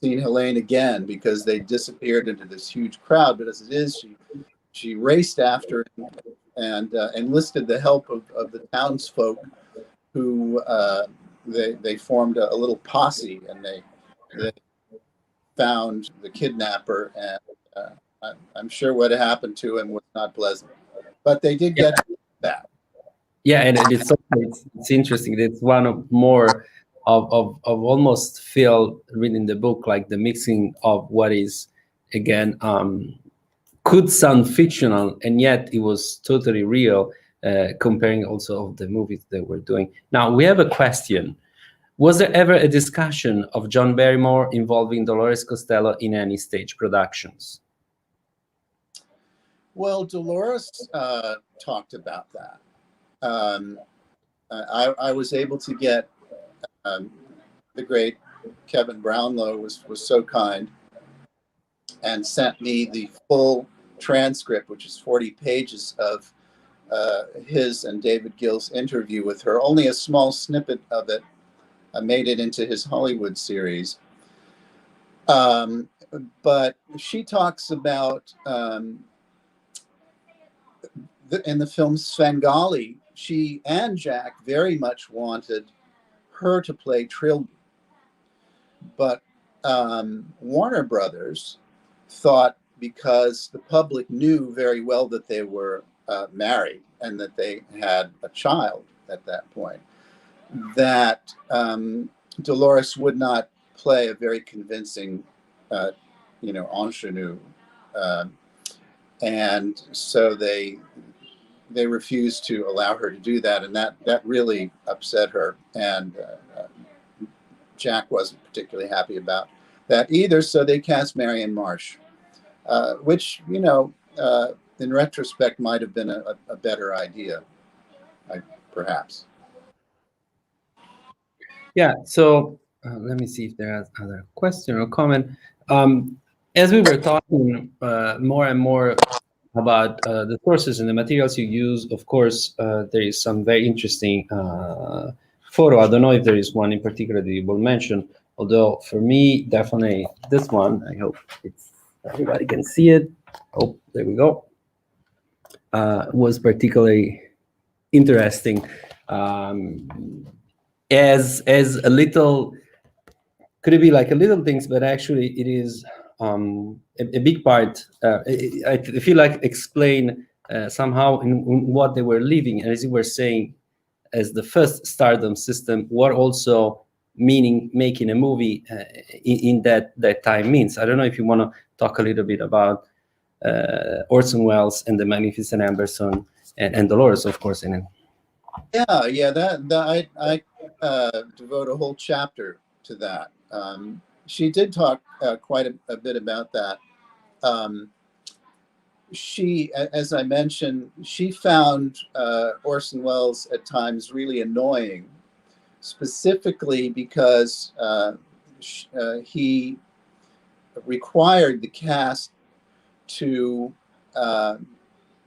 seen Helene again, because they disappeared into this huge crowd. But as it is, she raced after him and enlisted the help of the townsfolk, who they formed a little posse, and they found the kidnapper, and I'm sure what happened to him was not pleasant, but they did get that. Yeah, and it's interesting. It's one of more of almost feel reading the book, like the mixing of what is, again, could sound fictional, and yet it was totally real, comparing also of the movies they were doing. Now, we have a question. Was there ever a discussion of John Barrymore involving Dolores Costello in any stage productions? Well, Dolores talked about that. I was able to get the great Kevin Brownlow was so kind and sent me the full transcript, which is 40 pages of his and David Gill's interview with her. Only a small snippet of it made it into his Hollywood series. But she talks about, in the film Svengali, she and Jack very much wanted her to play Trilby. But Warner Brothers thought, because the public knew very well that they were married and that they had a child at that point, that Dolores would not play a very convincing, ingenue, and so they refused to allow her to do that, and that really upset her. And Jack wasn't particularly happy about that either. So they cast Marion Marsh, which, in retrospect, might have been a better idea, perhaps. Yeah, so let me see if there are other question or comment. As we were talking more and more about the sources and the materials you use, of course, there is some very interesting photo. I don't know if there is one in particular that you will mention, although for me, definitely this one. I hope everybody can see it. Oh, there we go. Was particularly interesting. As a little, could it be like a little things, but actually it is a big part. I feel like explain somehow in what they were living, and as you were saying, as the first stardom system, what also meaning making a movie in that time means. I don't know if you want to talk a little bit about Orson Welles and the Magnificent Amberson and Dolores, of course, in it. Yeah, that I devote a whole chapter to that. She did talk quite a bit about that. She, as I mentioned, she found Orson Welles at times really annoying, specifically because he required the cast to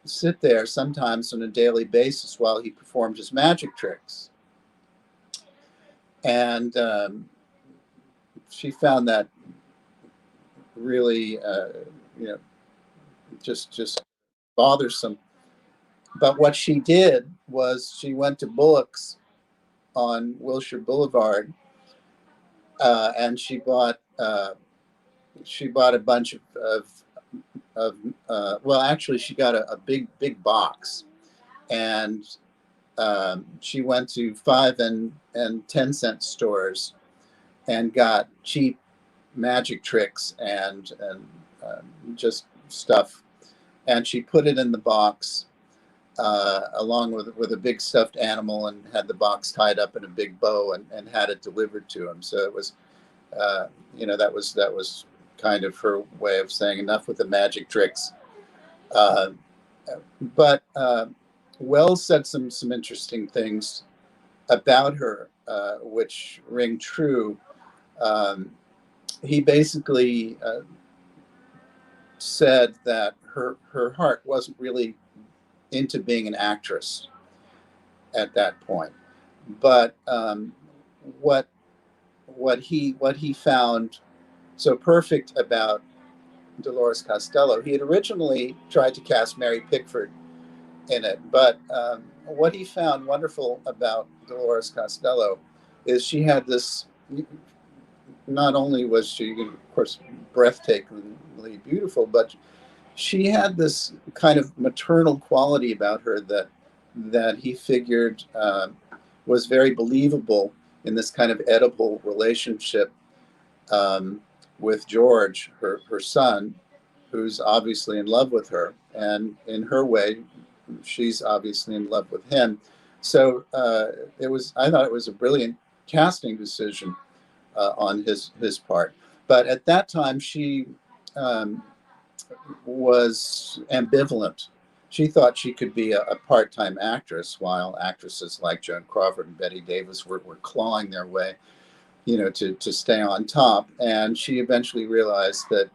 sit there sometimes on a daily basis while he performed his magic tricks. And she found that really, just bothersome. But what she did was she went to Bullock's on Wilshire Boulevard, and she bought a bunch of well, actually, she got a big box, and she went to 5 and 10 cent stores and got cheap magic tricks and just stuff, and she put it in the box, along with a big stuffed animal, and had the box tied up in a big bow and had it delivered to him. So it was, that was kind of her way of saying enough with the magic tricks. But Wells said some interesting things about her, which ring true. He basically said that her heart wasn't really into being an actress at that point, but what he found so perfect about Dolores Costello, he had originally tried to cast Mary Pickford in it, but what he found wonderful about Dolores Costello is she had this. Not only was she, of course, breathtakingly beautiful, but she had this kind of maternal quality about her that he figured was very believable in this kind of edible relationship with George, her son, who's obviously in love with her, and in her way, she's obviously in love with him. So I thought it was a brilliant casting decision on his part. But at that time, she was ambivalent. She thought she could be a part-time actress, while actresses like Joan Crawford and Bette Davis were clawing their way, to stay on top. And she eventually realized that,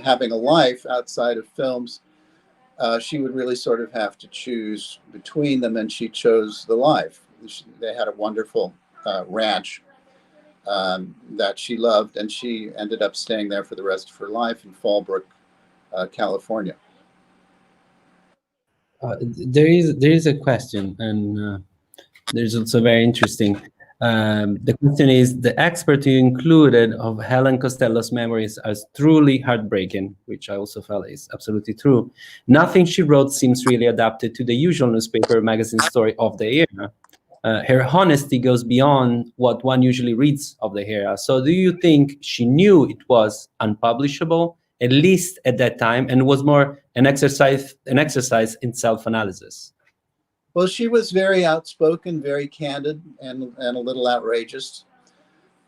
having a life outside of films, she would really sort of have to choose between them, and she chose the life. They had a wonderful ranch that she loved, and she ended up staying there for the rest of her life in Fallbrook, California. There is a question, and there's also very interesting. The question is, the expert you included of Helen Costello's memories as truly heartbreaking, which I also felt is absolutely true. Nothing she wrote seems really adapted to the usual newspaper magazine story of the era. Her honesty goes beyond what one usually reads of the era. So do you think she knew it was unpublishable, at least at that time, and was more an exercise in self-analysis? Well, she was very outspoken, very candid, and a little outrageous.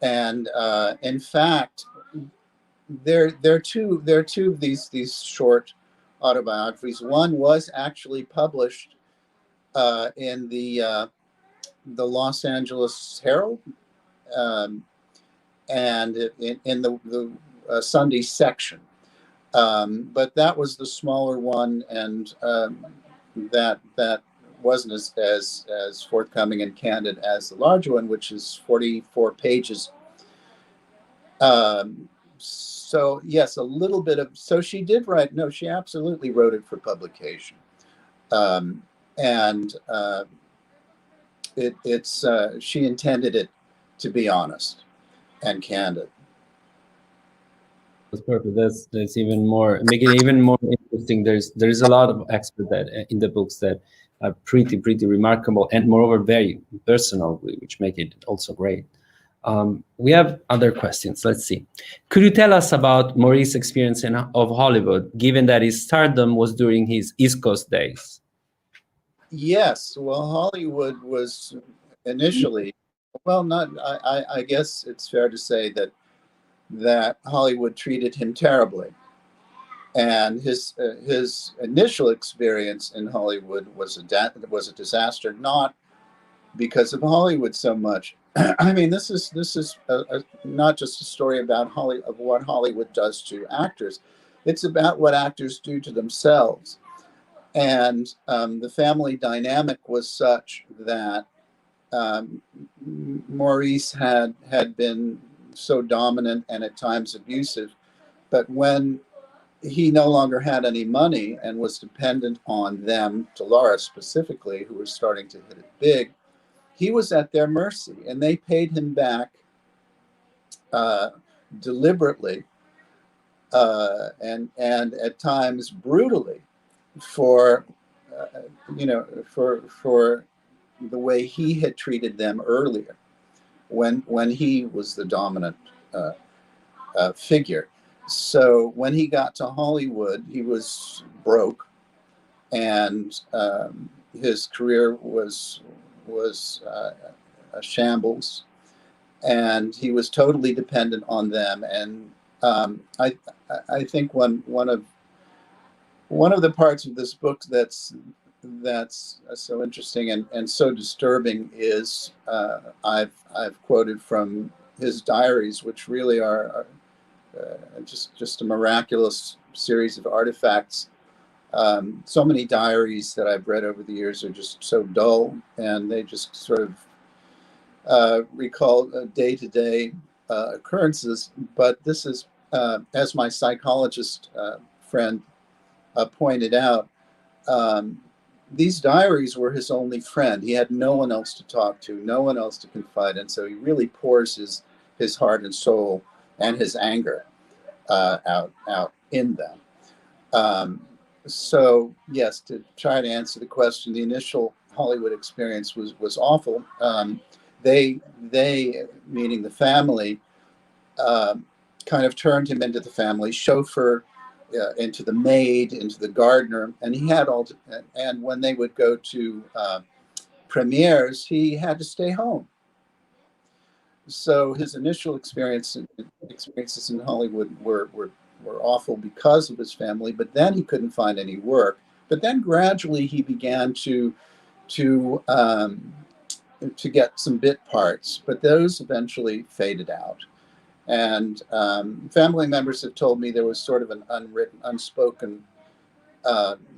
And in fact, there are two of these short autobiographies. One was actually published in the Los Angeles Herald, and in the Sunday section. But that was the smaller one, and that wasn't as forthcoming and candid as the larger one, which is 44 pages. So yes, a little bit of, so she did write, no, she absolutely wrote it for publication. And she intended it to be honest and candid. That's perfect. That's even more, make it even more interesting. There's a lot of experts that in the books that are pretty remarkable, and moreover very personal, which make it also great. We have other questions. Let's see. Could you tell us about Maurice's experience of Hollywood, given that his stardom was during his East Coast days? Yes. Well, Hollywood was initially, well, not. I guess it's fair to say that Hollywood treated him terribly, and his initial experience in Hollywood was a disaster, not because of Hollywood so much. I mean, this is not just a story about what Hollywood does to actors. It's about what actors do to themselves. And the family dynamic was such that Maurice had been so dominant and at times abusive. But when he no longer had any money and was dependent on them, Dolores specifically, who was starting to hit it big, he was at their mercy, and they paid him back deliberately and at times brutally for for the way he had treated them earlier when he was the dominant figure. So when he got to Hollywood, he was broke, and his career was a shambles, and he was totally dependent on them. And I think one of the parts of this book that's so interesting and so disturbing is I've quoted from his diaries, which really are just a miraculous series of artifacts. So many diaries that I've read over the years are just so dull, and they just sort of recall day-to-day occurrences. But this is, as my psychologist friend pointed out, these diaries were his only friend. He had no one else to talk to, no one else to confide in. So he really pours his heart and soul and his anger out in them. So yes, to try to answer the question, the initial Hollywood experience was awful. They meaning the family, kind of turned him into the family chauffeur, into the maid, into the gardener, and he had and when they would go to premieres, he had to stay home. So his initial experiences in Hollywood were awful because of his family, but then he couldn't find any work. But then gradually he began to get some bit parts, but those eventually faded out. And family members have told me there was sort of an unwritten, unspoken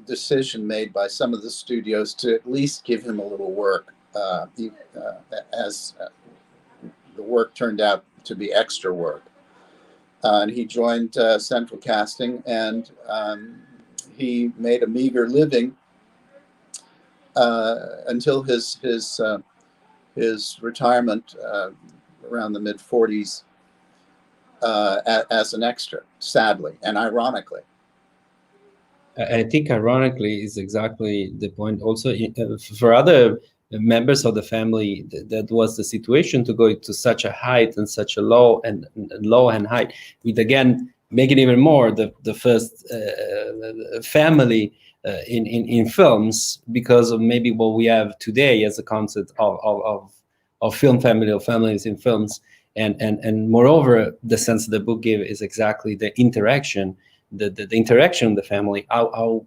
decision made by some of the studios to at least give him a little work, as the work turned out to be extra work. And he joined Central Casting, and he made a meager living until his retirement around the mid-40s as an extra, sadly and ironically. I think ironically is exactly the point. Also, for other members of the family, that was the situation, to go to such a height and such a low and height, with again making even more the first family in films, because of maybe what we have today as a concept of film family, or families in films. And moreover, the sense the book gave is exactly the interaction, the interaction of the family, how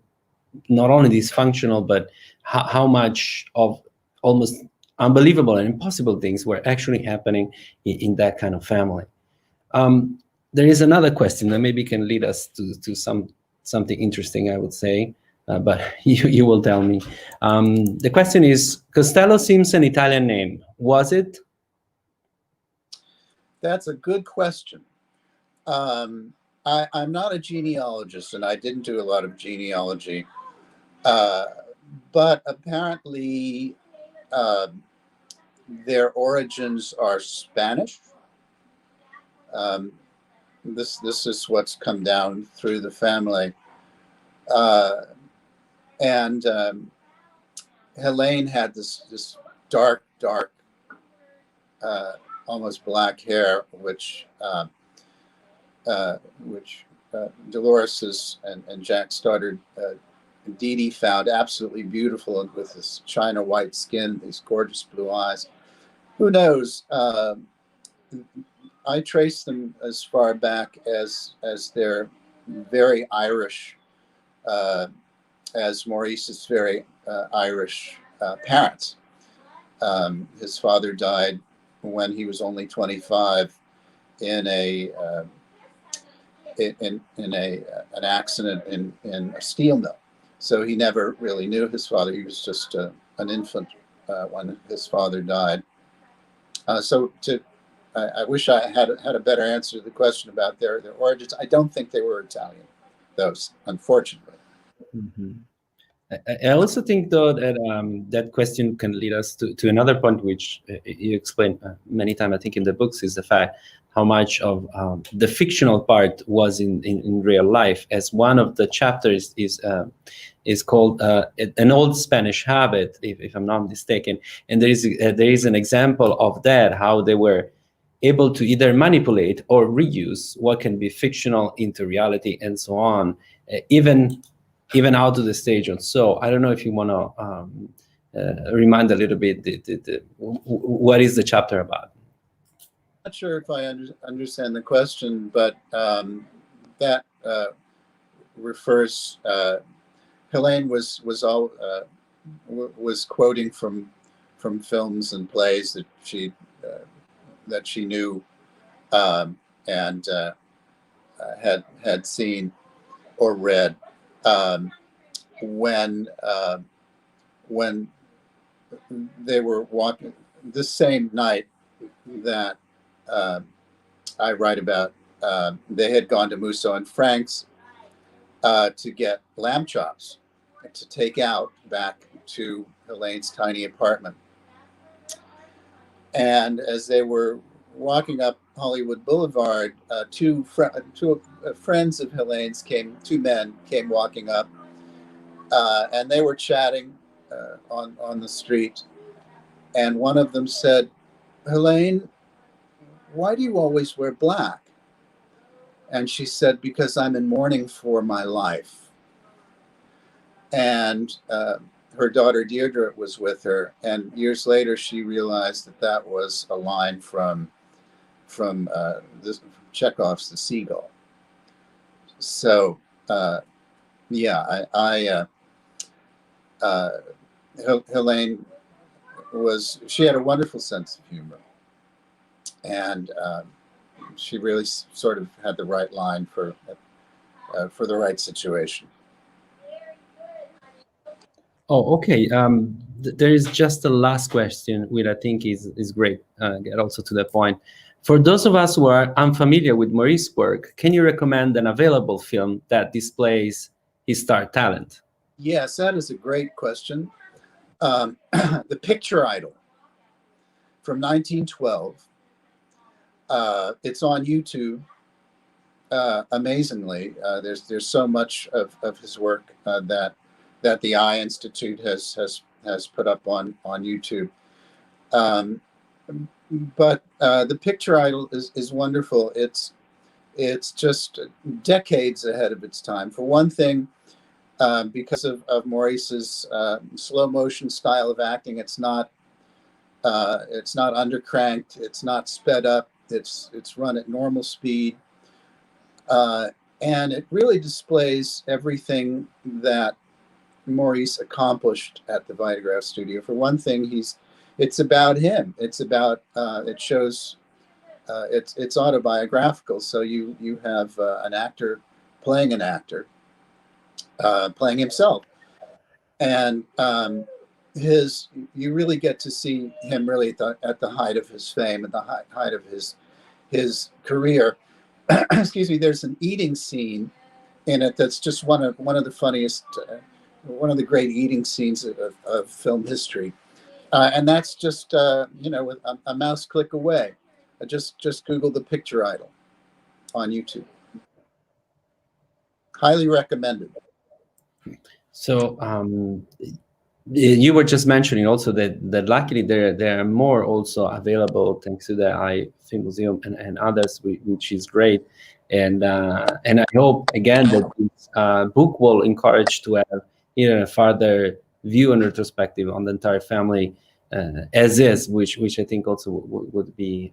not only dysfunctional, but how much of almost unbelievable and impossible things were actually happening in that kind of family. There is another question that maybe can lead us to something interesting, I would say, but you will tell me. The question is, Costello seems an Italian name. Was it? That's a good question. I'm not a genealogist, and I didn't do a lot of genealogy, but apparently their origins are Spanish. This is what's come down through the family, and Helene had this dark, almost black hair, which Dolores and Jack's daughter Dee Dee found absolutely beautiful, and with this china white skin, these gorgeous blue eyes. Who knows? I trace them as far back as they're very Irish, as Maurice's very Irish parents. His father died when he was only 25 in an accident in a steel mill. So he never really knew his father. He was just an infant when his father died. I wish I had a better answer to the question about their origins. I don't think they were Italian, those, unfortunately. Mm-hmm. I also think, though, that that question can lead us to another point, which you explained many times, I think, in the books, is the fact how much of the fictional part was in real life. As one of the chapters is called an old Spanish habit, if I'm not mistaken, and there is an example of that, how they were able to either manipulate or reuse what can be fictional into reality and so on, even even out of the stage. And so I don't know if you want to remind a little bit what is the chapter about. Not sure if I understand the question, but that refers. Helene was quoting from films and plays that she knew and had seen or read when they were walking this same night that I write about. They had gone to Musso and Frank's to get lamb chops to take out back to Helene's tiny apartment. And as they were walking up Hollywood Boulevard, two friends of Helene's two men came walking up, and they were chatting on the street. And one of them said, "Helene, why do you always wear black?" And she said, "Because I'm in mourning for my life." And her daughter Deirdre was with her, and years later she realized that was a line from Chekhov's The Seagull. So Helene she had a wonderful sense of humor, and she really sort of had the right line for the right situation. Oh, okay. There is just a last question, which I think is great. Get also to the point. For those of us who are unfamiliar with Maurice's work, can you recommend an available film that displays his star talent? Yes, that is a great question. The Picture Idol from 1912. It's on YouTube. Amazingly, there's so much of his work that the Eye Institute has put up on YouTube. But the Picture Idol is wonderful. It's just decades ahead of its time. For one thing, because of Maurice's slow motion style of acting, it's not undercranked, it's not sped up, it's run at normal speed, and it really displays everything that Maurice accomplished at the Vitagraph studio. For one thing, it's about him. It's about it shows it's autobiographical. So you have an actor playing an actor, playing himself, and you really get to see him really at the height of his fame, at the height of his career. Excuse me. There's an eating scene in it that's just one of the funniest. One of the great eating scenes of film history, and that's just with a mouse click away. Just Google The Picture Idol on YouTube. Highly recommended. So you were just mentioning also that luckily there are more also available thanks to the Eye Film Museum and others, which is great. And I hope again that this book will encourage to have a further view and retrospective on the entire family as is, which I think also would be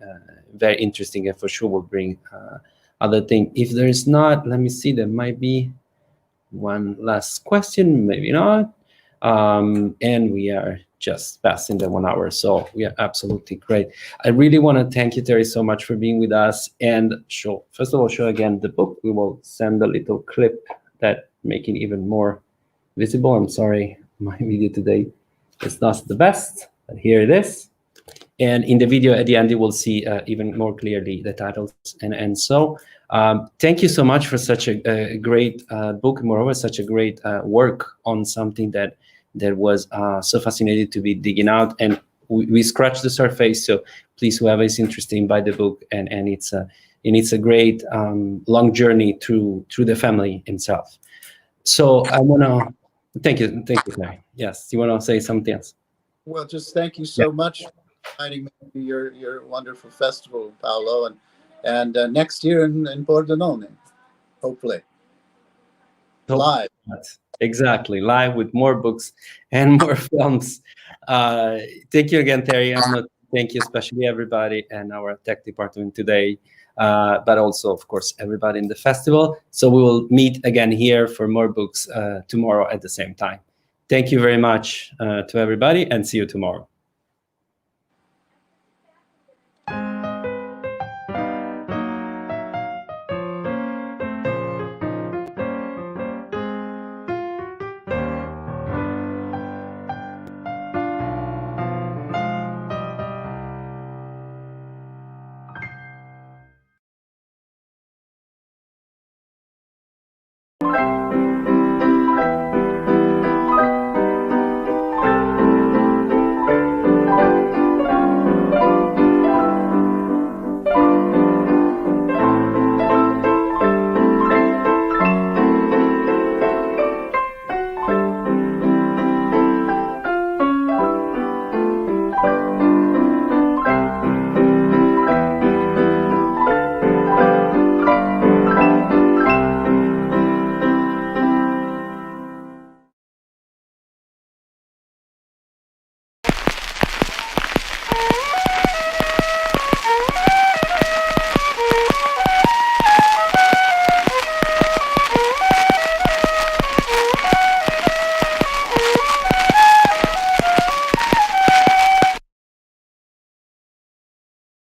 very interesting and for sure will bring other things. If there is not, let me see, there might be one last question, maybe not. And we are just passing the 1 hour, so we are absolutely great. I really want to thank you, Terry, so much for being with us and first of all show again the book. We will send a little clip that make it even more visible. I'm sorry, my video today is not the best, but here it is. And in the video at the end, you will see even more clearly the titles. And so thank you so much for such a great book, moreover, such a great work on something that was so fascinating to be digging out. And we scratched the surface, so please, whoever is interested, buy the book. And it's a great long journey through the family itself. So I want to thank you, Claire. Yes, you want to say something else? Well, just thank you so much for inviting me to your wonderful festival, Paolo, and next year in Pordenone, hopefully. Live. Exactly, live with more books and more films. Thank you again, Terry. Thank you, especially everybody and our tech department today, but also, of course, everybody in the festival. So we will meet again here for more books tomorrow at the same time. Thank you very much to everybody, and see you tomorrow.